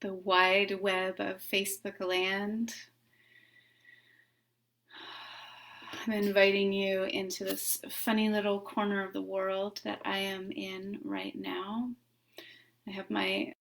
the wide web of Facebook land. I'm inviting you into this funny little corner of the world that I am in right now. I have my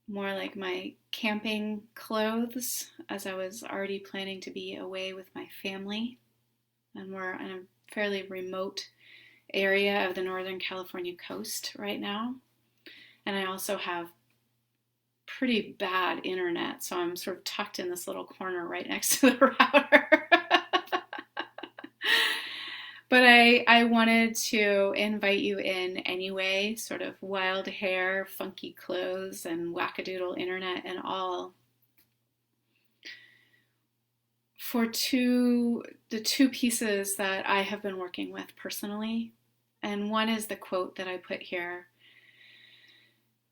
more like my camping clothes, as I was already planning to be away with my family. And we're in a fairly remote area of the Northern California coast right now. And I also have pretty bad internet, so I'm sort of tucked in this little corner right next to the router. But I wanted to invite you in anyway, sort of wild hair, funky clothes, and wackadoodle internet and all, for the two pieces that I have been working with personally. And one is the quote that I put here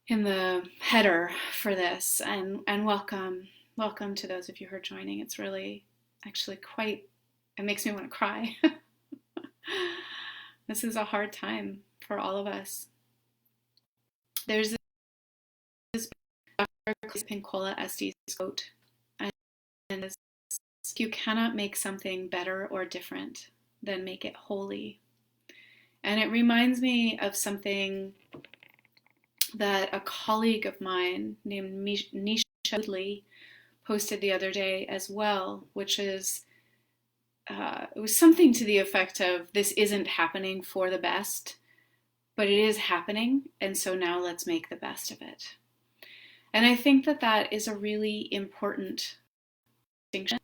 in the header for this, and welcome to those of you who are joining. It's really actually quite, it makes me want to cry. This is a hard time for all of us. There's this Dr. Clarissa Pinkola Estes quote, and it's, you cannot make something better or different than make it holy. And it reminds me of something that a colleague of mine named Nisha Moodly posted the other day as well, which is, it was something to the effect of, this isn't happening for the best, but it is happening, and so now let's make the best of it. And I think that that is a really important distinction,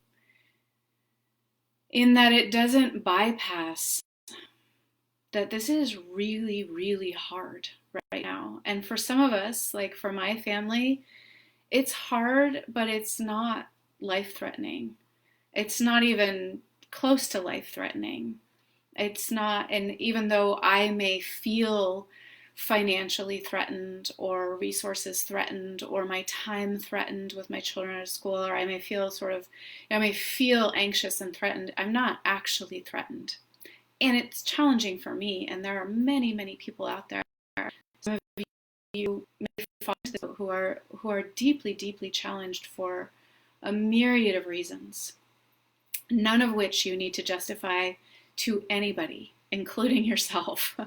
in that it doesn't bypass that this is really, really hard right now. And for some of us, like for my family, it's hard, but it's not life-threatening. It's not even close to life-threatening. It's not, and even though I may feel financially threatened or resources threatened or my time threatened with my children at school, or I may feel I may feel anxious and threatened, I'm not actually threatened. And it's challenging for me, and there are many, many people out there, some of you may fall into this, who are deeply, deeply challenged for a myriad of reasons, none of which you need to justify to anybody, including yourself.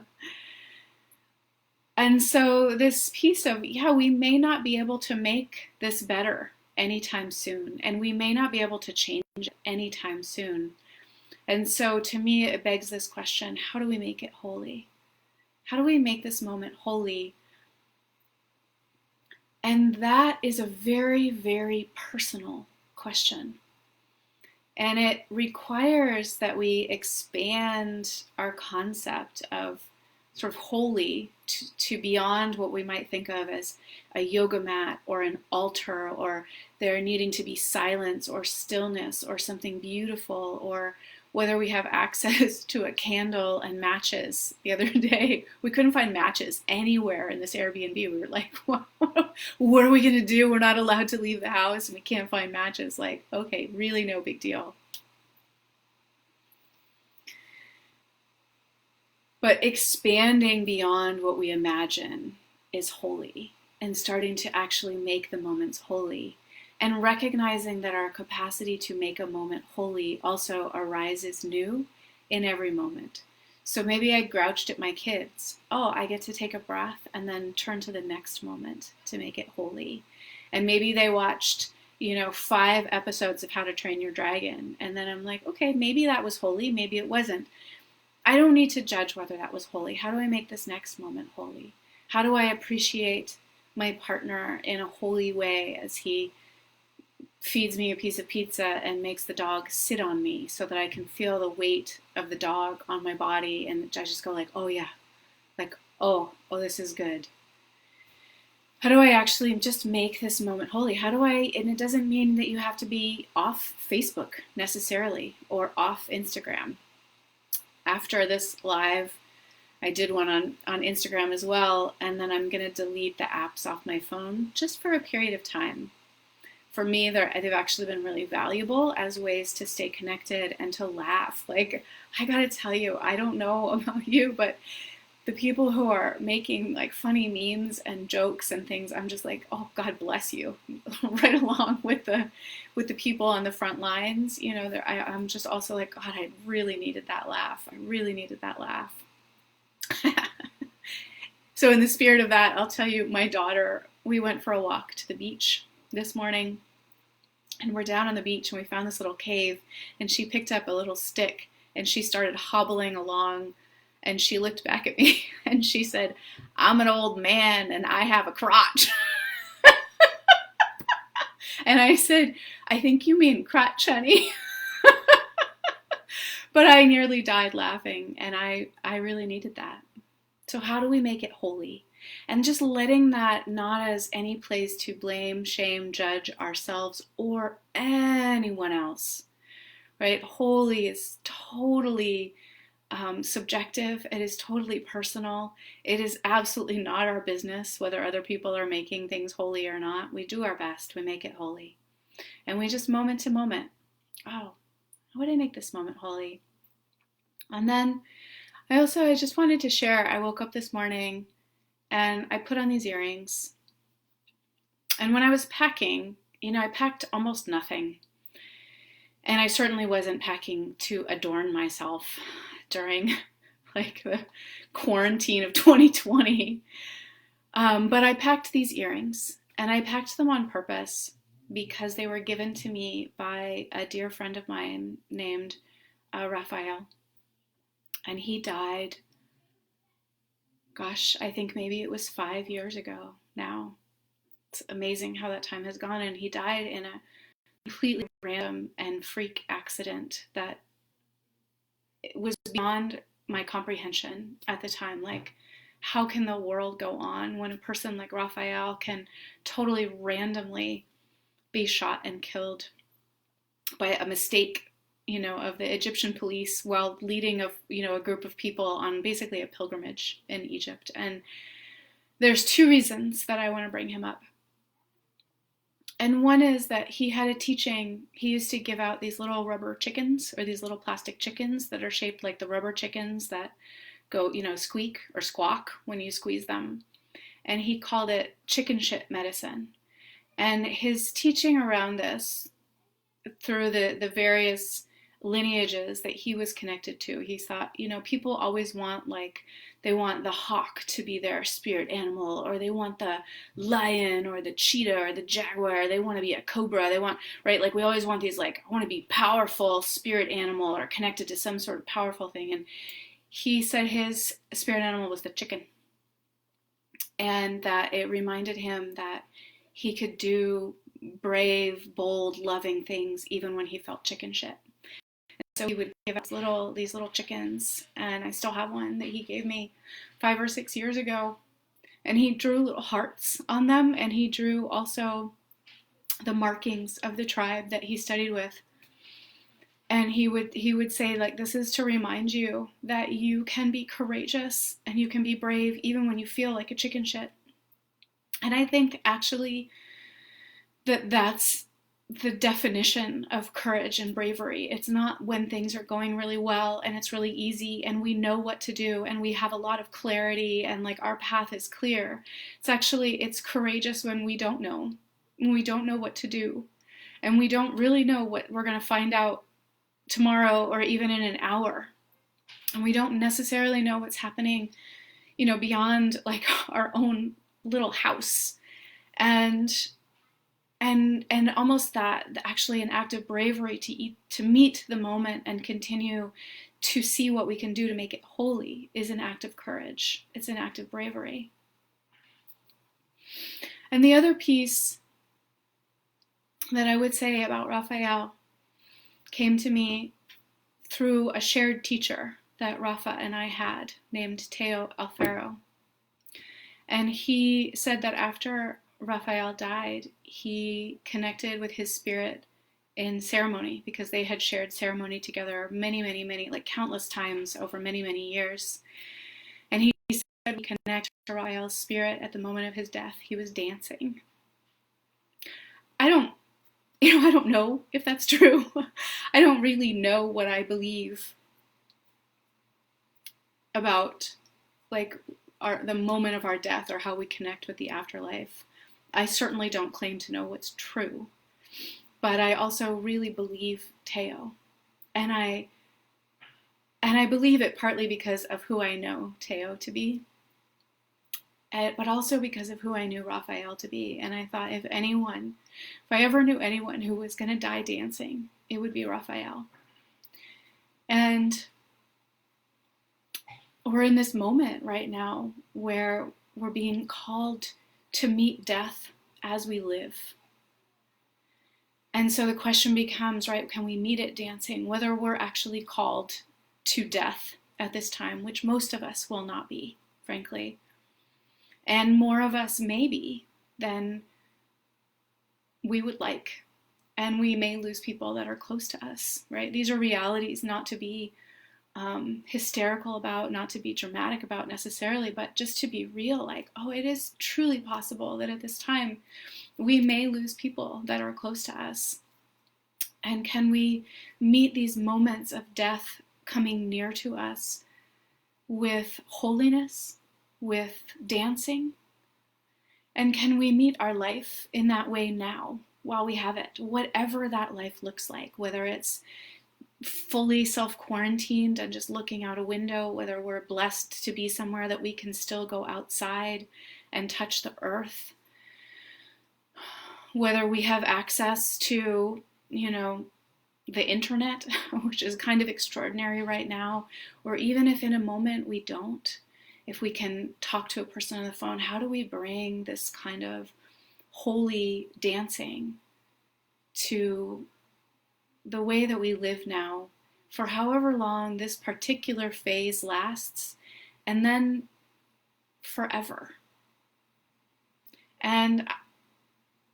And so this piece of, yeah, we may not be able to make this better anytime soon, and we may not be able to change it anytime soon. And so to me, it begs this question: how do we make it holy? How do we make this moment holy? And that is a very, very personal question. And it requires that we expand our concept of sort of holy to beyond what we might think of as a yoga mat or an altar, or there needing to be silence or stillness or something beautiful, or whether we have access to a candle and matches. The other day, we couldn't find matches anywhere in this Airbnb. We were like, what are we going to do? We're not allowed to leave the house and we can't find matches. Like, okay, really no big deal. But expanding beyond what we imagine is holy, and starting to actually make the moments holy, and recognizing that our capacity to make a moment holy also arises new in every moment. So maybe I grouched at my kids. Oh, I get to take a breath and then turn to the next moment to make it holy. And maybe they watched, 5 episodes of How to Train Your Dragon. And then I'm like, okay, maybe that was holy, maybe it wasn't. I don't need to judge whether that was holy. How do I make this next moment holy? How do I appreciate my partner in a holy way as he feeds me a piece of pizza and makes the dog sit on me so that I can feel the weight of the dog on my body, and I just go like, oh yeah, like, oh, this is good. How do I actually just make this moment holy? And it doesn't mean that you have to be off Facebook necessarily or off Instagram. After this live, I did one on Instagram as well, and then I'm going to delete the apps off my phone just for a period of time. For me, they've actually been really valuable as ways to stay connected and to laugh. Like, I gotta tell you, I don't know about you, but the people who are making like funny memes and jokes and things, I'm just like, oh, God bless you, right along with the people on the front lines. You know, I'm just also like, God, I really needed that laugh. I really needed that laugh. So in the spirit of that, I'll tell you, my daughter, we went for a walk to the beach this morning, and we're down on the beach, and we found this little cave, and she picked up a little stick, and she started hobbling along, and she looked back at me, and she said, I'm an old man, and I have a crotch. And I said, I think you mean crotch, honey. But I nearly died laughing, and I really needed that. So how do we make it holy? And just letting that not as any place to blame, shame, judge ourselves or anyone else, right? Holy is totally subjective. It is totally personal. It is absolutely not our business whether other people are making things holy or not. We do our best. We make it holy. And we just moment to moment, oh, how would I make this moment holy? And then I just wanted to share, I woke up this morning and I put on these earrings. And when I was packing, I packed almost nothing. And I certainly wasn't packing to adorn myself during like the quarantine of 2020. But I packed these earrings, and I packed them on purpose because they were given to me by a dear friend of mine named Raphael. And he died, gosh, I think maybe it was 5 years ago now. It's amazing how that time has gone. And he died in a completely random and freak accident that was beyond my comprehension at the time. Like, how can the world go on when a person like Raphael can totally randomly be shot and killed by a mistake, of the Egyptian police while leading a group of people on basically a pilgrimage in Egypt. And there's two reasons that I want to bring him up. And one is that he had a teaching. He used to give out these little rubber chickens, or these little plastic chickens that are shaped like the rubber chickens that go, squeak or squawk when you squeeze them. And he called it chicken shit medicine. And his teaching around this, through the various lineages that he was connected to, he thought, people always want, they want the hawk to be their spirit animal, or they want the lion or the cheetah or the jaguar, they want to be a cobra, they want, right, we always want these, I want to be powerful spirit animal or connected to some sort of powerful thing. And he said his spirit animal was the chicken, and that it reminded him that he could do brave, bold, loving things even when he felt chicken shit. So he would give us these little chickens, and I still have one that he gave me 5 or 6 years ago. And he drew little hearts on them, and he drew also the markings of the tribe that he studied with. And he would say, this is to remind you that you can be courageous and you can be brave even when you feel like a chicken shit. And I think actually that's the definition of courage and bravery. It's not when things are going really well and it's really easy and we know what to do and we have a lot of clarity and our path is clear. It's courageous when we don't know what to do, and we don't really know what we're going to find out tomorrow or even in an hour, and we don't necessarily know what's happening beyond our own little house. And almost that actually an act of bravery to meet the moment and continue to see what we can do to make it holy is an act of courage. It's an act of bravery. And the other piece that I would say about Raphael came to me through a shared teacher that Rafa and I had named Teo Alfaro. And he said that after Raphael died, he connected with his spirit in ceremony, because they had shared ceremony together many, countless times over many, many years. And he said we connect to Raphael's spirit at the moment of his death. He was dancing. I don't know if that's true. I don't really know what I believe about like the moment of our death or how we connect with the afterlife. I certainly don't claim to know what's true, but I also really believe Teo. And I believe it partly because of who I know Teo to be, but also because of who I knew Raphael to be. And I thought, if I ever knew anyone who was going to die dancing, it would be Raphael. And we're in this moment right now where we're being called to meet death as we live. And so the question becomes, right, can we meet it dancing? Whether we're actually called to death at this time, which most of us will not be, frankly. And more of us may be than we would like. And we may lose people that are close to us, right? These are realities not to be hysterical about, not to be dramatic about necessarily, but just to be real, like, oh, it is truly possible that at this time we may lose people that are close to us. And can we meet these moments of death coming near to us with holiness, with dancing? And can we meet our life in that way now, while we have it, whatever that life looks like, whether it's fully self-quarantined and just looking out a window, whether we're blessed to be somewhere that we can still go outside and touch the earth, whether we have access to, the internet, which is kind of extraordinary right now, or even if in a moment we don't, if we can talk to a person on the phone, how do we bring this kind of holy dancing to the way that we live now for however long this particular phase lasts, and then forever? And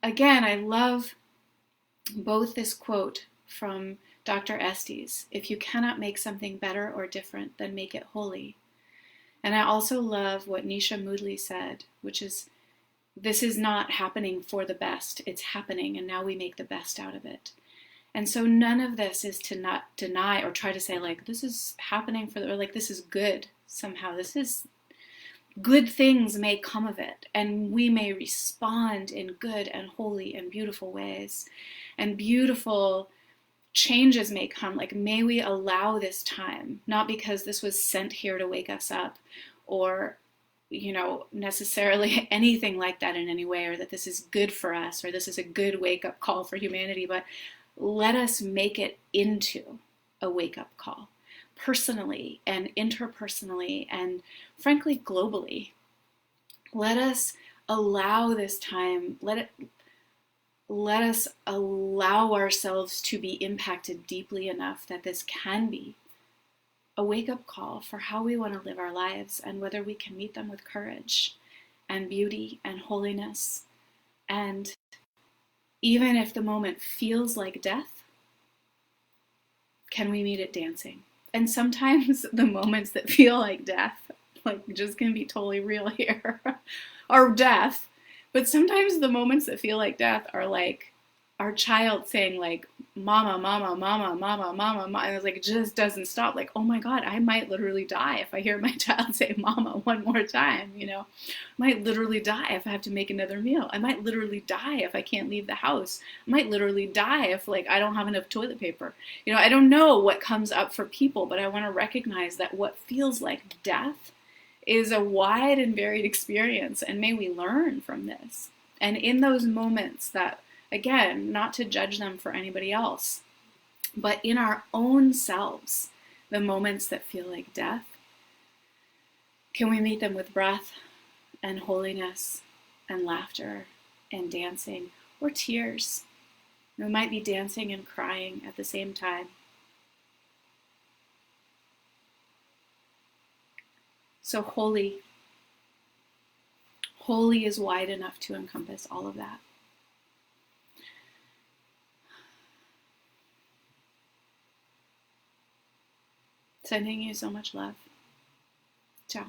again, I love both this quote from Dr. Estes, if you cannot make something better or different, then make it holy. And I also love what Nisha Moodly said, which is, this is not happening for the best, it's happening, and now we make the best out of it. And so none of this is to not deny or try to say, like, this is happening or like, this is good somehow. This is good, things may come of it, and we may respond in good and holy and beautiful ways, and beautiful changes may come. Like, may we allow this time, not because this was sent here to wake us up, or necessarily anything like that in any way, or that this is good for us, or this is a good wake-up call for humanity, but let us make it into a wake-up call, personally and interpersonally and frankly globally. Let us allow this time, let us allow ourselves to be impacted deeply enough that this can be a wake-up call for how we want to live our lives, and whether we can meet them with courage and beauty and holiness. And even if the moment feels like death, can we meet it dancing? And sometimes the moments that feel like death, like, just can be totally real here, are death. But sometimes the moments that feel like death are like our child saying, like, mama, mama, mama, mama, mama, mama. And it's like, it just doesn't stop. Like, oh my God, I might literally die if I hear my child say mama one more time, I might literally die if I have to make another meal. I might literally die if I can't leave the house. I might literally die if, like, I don't have enough toilet paper. I don't know what comes up for people, but I want to recognize that what feels like death is a wide and varied experience, and may we learn from this. And in those moments that, again, not to judge them for anybody else, but in our own selves, the moments that feel like death, can we meet them with breath and holiness and laughter and dancing, or tears? We might be dancing and crying at the same time. So holy is wide enough to encompass all of that. Sending you so much love. Ciao.